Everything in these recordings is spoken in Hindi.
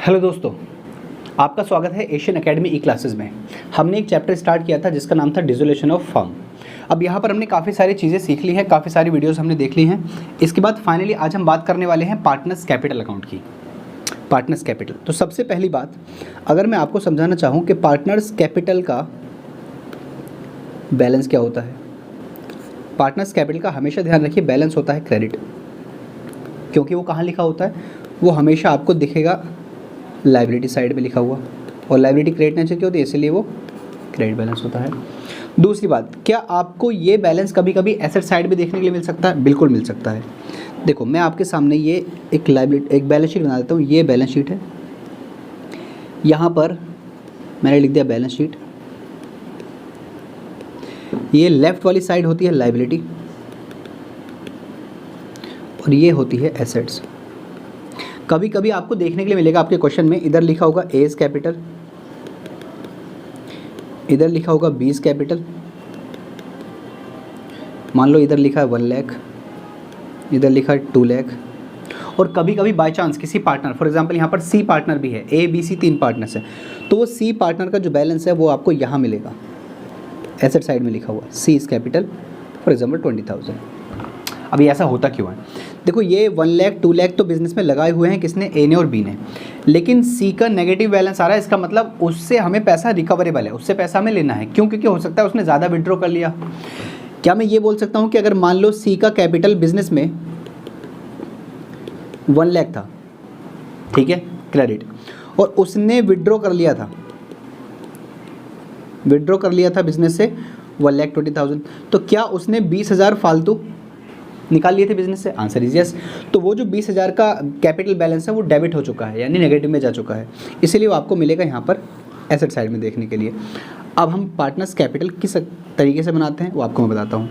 हेलो दोस्तों, आपका स्वागत है एशियन एकेडमी ई क्लासेस में। हमने एक चैप्टर स्टार्ट किया था जिसका नाम था डिसोल्यूशन ऑफ फर्म। अब यहाँ पर हमने काफ़ी सारी चीज़ें सीख ली हैं, काफ़ी सारी वीडियोस हमने देख ली हैं। इसके बाद फाइनली आज हम बात करने वाले हैं पार्टनर्स कैपिटल अकाउंट की। पार्टनर्स कैपिटल, तो सबसे पहली बात अगर मैं आपको समझाना चाहूँ कि पार्टनर्स कैपिटल का बैलेंस क्या होता है। पार्टनर्स कैपिटल का हमेशा ध्यान रखिए बैलेंस होता है क्रेडिट, क्योंकि वो कहाँ लिखा होता है, वो हमेशा आपको दिखेगा लाइबिलिटी साइड में लिखा हुआ, और लाइबिलिटी क्रेडिट नेचर की होती है, इसलिए वो क्रेडिट बैलेंस होता है। दूसरी बात, क्या आपको ये बैलेंस कभी कभी एसेट साइड में देखने के लिए मिल सकता है? बिल्कुल मिल सकता है। देखो मैं आपके सामने ये एक बैलेंस शीट बना देता हूँ। ये बैलेंस शीट है, यहाँ पर मैंने लिख दिया बैलेंस शीट। ये लेफ्ट वाली साइड होती है लाइबिलिटी और ये होती है एसेट्स। कभी कभी आपको देखने के लिए मिलेगा आपके क्वेश्चन में, इधर लिखा होगा एज कैपिटल, इधर लिखा होगा बीज कैपिटल। मान लो इधर लिखा है 1 लाख, इधर लिखा है 2 लाख। और कभी कभी बाय चांस किसी पार्टनर, फॉर एग्जांपल यहाँ पर सी पार्टनर भी है, ए बी सी 3 पार्टनर्स है, तो वो सी पार्टनर का जो बैलेंस है वो आपको यहाँ मिलेगा एसेट साइड में लिखा हुआ सी इज कैपिटल, फॉर एग्जाम्पल 20,000। अभी ऐसा होता क्यों है? देखो ये 1 लाख 2 लाख तो बिजनेस में लगाए हुए हैं किसने, ए ने और बी ने, लेकिन सी का नेगेटिव बैलेंस आ रहा है। इसका मतलब उससे हमें पैसा रिकवरेबल है, उससे पैसा हमें लेना है। क्यों? क्योंकि हो सकता है उसने ज़्यादा विड्रॉ कर लिया। क्या मैं ये बोल सकता हूँ कि अगर मान लो सी का कैपिटल बिजनेस में 1 लाख था, ठीक है, क्रेडिट, और उसने विड्रॉ कर लिया था, बिजनेस से 1,20,000, तो क्या उसने 20,000 फालतू निकाल लिए थे बिजनेस से? Answer is yes. तो वो जो 20,000 का कैपिटल बैलेंस है वो डेबिट हो चुका है, यानी नेगेटिव में जा चुका है, इसलिए वो आपको मिलेगा यहाँ पर एसेट साइड में देखने के लिए। अब हम पार्टनर्स कैपिटल किस तरीके से बनाते हैं वो आपको मैं बताता हूँ।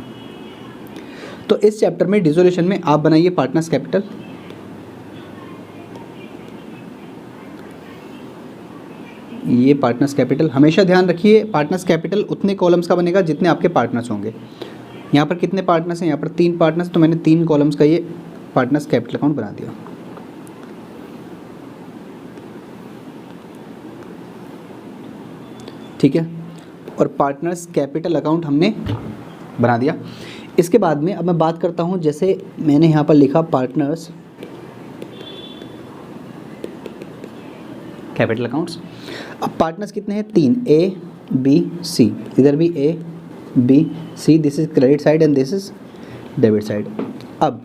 तो इस चैप्टर में डिसोल्यूशन में आप बनाइए पार्टनर्स कैपिटल। ये पार्टनर्स कैपिटल, हमेशा ध्यान रखिए पार्टनर्स कैपिटल उतने कॉलम्स का बनेगा जितने आपके पार्टनर्स होंगे। यहाँ पर कितने पार्टनर्स हैं? यहाँ पर 3 पार्टनर्स, तो मैंने 3 कॉलम्स का ये पार्टनर्स कैपिटल अकाउंट बना दिया। ठीक है, और पार्टनर्स कैपिटल अकाउंट हमने बना दिया। इसके बाद में अब मैं बात करता हूँ, जैसे मैंने यहाँ पर लिखा पार्टनर्स कैपिटल अकाउंट्स। अब पार्टनर्स कितने हैं? 3, ए बी सी, इधर भी A B C, this is credit side and this is debit side. अब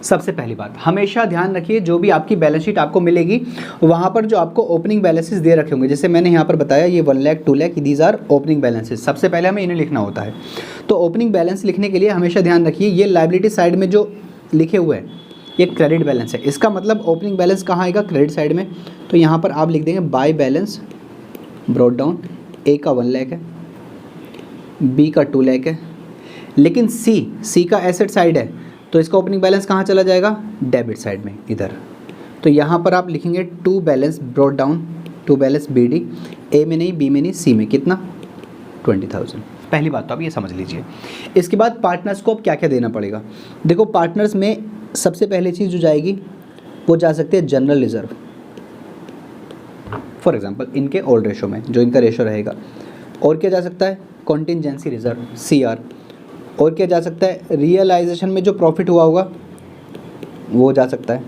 सबसे पहली बात, हमेशा ध्यान रखिए जो भी आपकी बैलेंस शीट आपको मिलेगी वहाँ पर जो आपको ओपनिंग बैलेंसेस दे रखे होंगे, जैसे मैंने यहाँ पर बताया ये 1 lakh 2 lakh, these are opening balances. सबसे पहले हमें इन्हें लिखना होता है। तो ओपनिंग बैलेंस लिखने के लिए हमेशा ध्यान रखिए ये लायबिलिटी साइड में जो लिखे हुए हैं ये क्रेडिट बैलेंस है। इसका मतलब ओपनिंग बैलेंस कहाँ आएगा? क्रेडिट साइड में। तो यहाँ पर आप लिख देंगे बाय बैलेंस ब्रॉट डाउन, ए का 1 लाख है, बी का 2 लाख है, लेकिन सी का एसेट साइड है, तो इसका ओपनिंग बैलेंस कहाँ चला जाएगा? डेबिट साइड में, इधर। तो यहाँ पर आप लिखेंगे 2 balance brought down, 2 balance B D, A में नहीं, बी में नहीं, सी में। कितना? 20,000। पहली बात तो आप ये समझ लीजिए। इसके बाद पार्टनर्स को अब क्या क्या देना पड़ेगा? देखो पार्टनर्स में सबसे पहले चीज़ जो जाएगी वो जा सकती है जनरल रिजर्व, फॉर एग्जाम्पल इनके ओल्ड रेशो में जो इनका रेशो रहेगा। और क्या जा सकता है? Contingency reserve, CR। और क्या जा सकता है? रियलाइजेशन में जो प्रॉफिट हुआ होगा वो जा सकता है।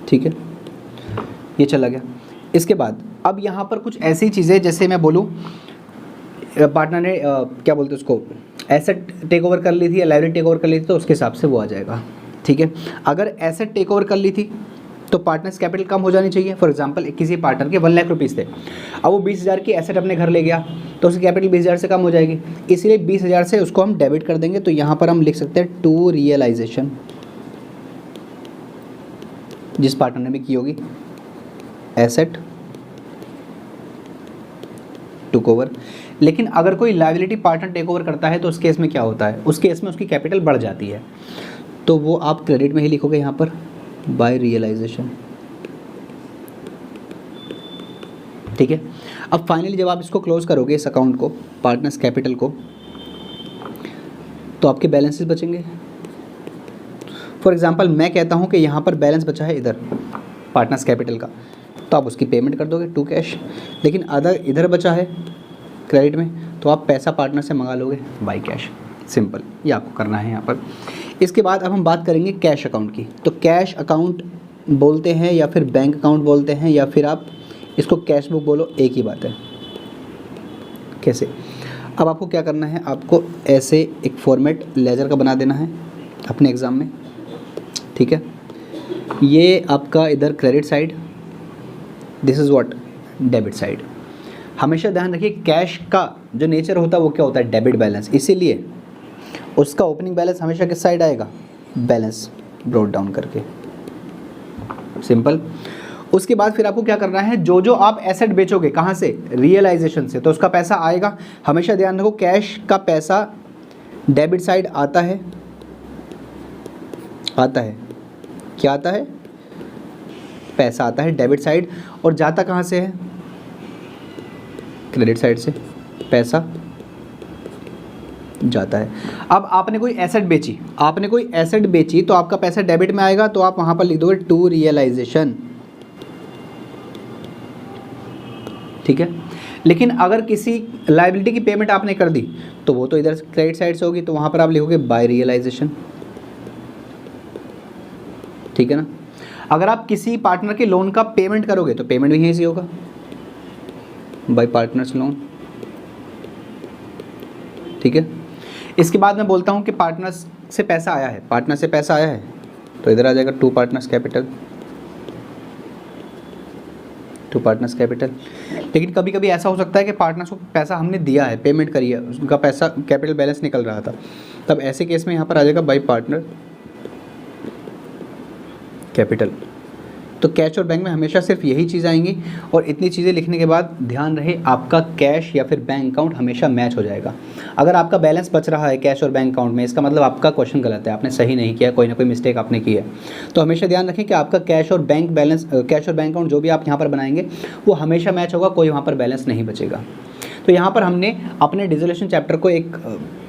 ठीक है, ये चला गया। इसके बाद अब यहाँ पर कुछ ऐसी चीज़ें, जैसे मैं बोलूँ पार्टनर ने क्या बोलते हैं उसको, एसेट टेक ओवर कर ली थी या लायबिलिटी टेक ओवर कर ली थी, तो उसके हिसाब से वो आ जाएगा। ठीक है, अगर एसेट टेक ओवर कर ली थी तो पार्टनर्स कैपिटल कम हो जानी चाहिए। फॉर एग्जांपल किसी पार्टनर के 1 लाख रुपीज़ थे, अब वो 20,000 की एसेट अपने घर ले गया, तो उसकी कैपिटल 20,000 से कम हो जाएगी, इसलिए 20,000 से उसको हम डेबिट कर देंगे। तो यहाँ पर हम लिख सकते हैं टू रियलाइजेशन, जिस पार्टनर ने भी की होगी एसेट टुक ओवर। लेकिन अगर कोई लायबिलिटी पार्टनर टेक ओवर करता है तो उस केस में क्या होता है? उस केस में उसकी कैपिटल बढ़ जाती है, तो वो आप क्रेडिट में ही लिखोगे यहाँ पर बाय रियलाइजेशन। ठीक है, अब फाइनली जब आप इसको क्लोज करोगे इस अकाउंट को, पार्टनर्स कैपिटल को, तो आपके बैलेंसेस बचेंगे। फॉर एग्जांपल मैं कहता हूँ कि यहाँ पर बैलेंस बचा है इधर पार्टनर्स कैपिटल का, तो आप उसकी पेमेंट कर दोगे टू कैश। लेकिन अदर इधर बचा है क्रेडिट में, तो आप पैसा पार्टनर से मंगा लोगे बाई कैश। सिंपल, ये आपको करना है यहाँ पर। इसके बाद अब हम बात करेंगे कैश अकाउंट की। तो कैश अकाउंट बोलते हैं या फिर बैंक अकाउंट बोलते हैं या फिर आप इसको कैश बुक बोलो, एक ही बात है। कैसे? अब आपको क्या करना है, आपको ऐसे एक फॉर्मेट लेजर का बना देना है अपने एग्ज़ाम में, ठीक है। ये आपका इधर credit side, this is what debit side. हमेशा ध्यान रखिए कैश का जो नेचर होता है वो क्या होता है, डेबिट बैलेंस, इसीलिए उसका ओपनिंग बैलेंस हमेशा किस साइड आएगा, बैलेंस ब्रॉट डाउन करके। सिंपल। उसके बाद फिर आपको क्या करना है, जो जो आप एसेट बेचोगे कहाँ से, रियलाइजेशन से, तो उसका पैसा आएगा। हमेशा ध्यान रखो कैश का पैसा डेबिट साइड आता है, क्या आता है, पैसा आता है डेबिट साइड, और जाता कहाँ से है, क्रेडिट साइड से पैसा जाता है। अब आपने कोई एसेट बेची, तो आपका पैसा डेबिट में आएगा, तो आप वहाँ पर लिख दोगे टू रियलाइजेशन, ठीक है। लेकिन अगर किसी लायबिलिटी की पेमेंट आपने कर दी तो वो तो इधर क्रेडिट साइड से होगी, तो वहाँ पर आप लिखोगे बाय रियलाइजेशन, ठीक है ना। अगर आप किसी पार्टनर के लोन का पेमेंट करोगे तो पेमेंट भी यहीं से होगा, बाय पार्टनर्स लोन, ठीक है। इसके बाद मैं बोलता हूँ कि पार्टनर्स से पैसा आया है, तो इधर आ जाएगा टू पार्टनर्स कैपिटल। लेकिन कभी कभी ऐसा हो सकता है कि पार्टनर्स को पैसा हमने दिया है, पेमेंट करी है, उनका पैसा कैपिटल बैलेंस निकल रहा था, तब ऐसे केस में यहाँ पर आ जाएगा बाय पार्टनर कैपिटल। तो कैश और बैंक में हमेशा सिर्फ यही चीज़ आएंगी, और इतनी चीज़ें लिखने के बाद ध्यान रहे आपका कैश या फिर बैंक अकाउंट हमेशा मैच हो जाएगा। अगर आपका बैलेंस बच रहा है कैश और बैंक अकाउंट में, इसका मतलब आपका क्वेश्चन गलत है, आपने सही नहीं किया, कोई ना कोई मिस्टेक आपने की है। तो हमेशा ध्यान रखें कि आपका कैश और बैंक अकाउंट जो भी आप यहाँ पर बनाएंगे वो हमेशा मैच होगा, कोई वहाँ पर बैलेंस नहीं बचेगा। तो यहाँ पर हमने अपने डिसोल्यूशन चैप्टर को एक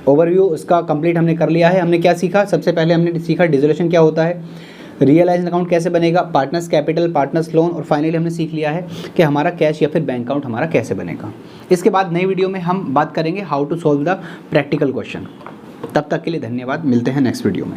ओवरव्यू उसका कंप्लीट हमने कर लिया है। हमने क्या सीखा, सबसे पहले हमने सीखा डिसोल्यूशन क्या होता है, रियलाइज अकाउंट कैसे बनेगा, पार्टनर्स कैपिटल, पार्टनर्स लोन, और फाइनली हमने सीख लिया है कि हमारा कैश या फिर बैंक अकाउंट हमारा कैसे बनेगा। इसके बाद नई वीडियो में हम बात करेंगे how to solve the practical question. तब तक के लिए धन्यवाद, मिलते हैं नेक्स्ट वीडियो में।